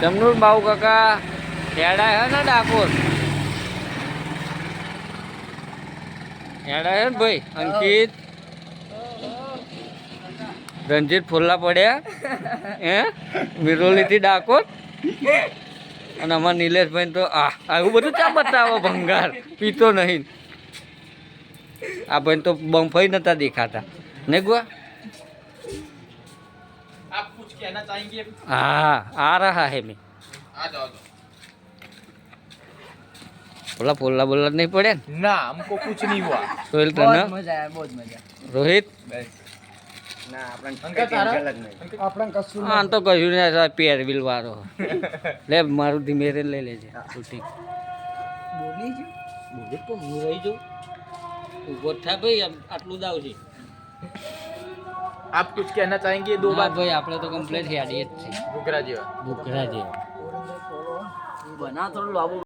જમનૂર બાઉ કાકા હેડા હે ને ડાકોર હેડા હે ને ભાઈ અંકિત રંજીત ફોલ્લા પડ્યા હે વિરોલી થી ડાકોર અને અમારા નિલેશભાઈ તો આવું બધું ચા બતાવો ભંગાર પીતો નહીં આ ભાઈ તો બમ્ફઈ નતા દેખાતા ને ગુआ आप कुछ कहना चाहेंगे? हाँ आ रहा है मैं आ जाओ बोला पोला बोला नहीं पड़े ना, हमको कुछ नहीं हुआ। सोहेल बहुत तने मजा आया, बहुत मजा। रोहित ना अंकल तारा આપણ કશું હા તો કહ્યું ને સાહેબ પેરવીલ વાળો લે મારું ધીમે રે લઈ લેજે શૂટિંગ બોલી જ બોલી તો હું રહી જાઉં ઉભો થા ભાઈ આટલું દાવ છે आप कुछ कहना चाहेंगे? दो હા बात ભાઈ આપણે તો કમ્પ્લીટ હેડીએ જ છે घुघरा जी ભૂખરા જેવા બના થોડું લાવું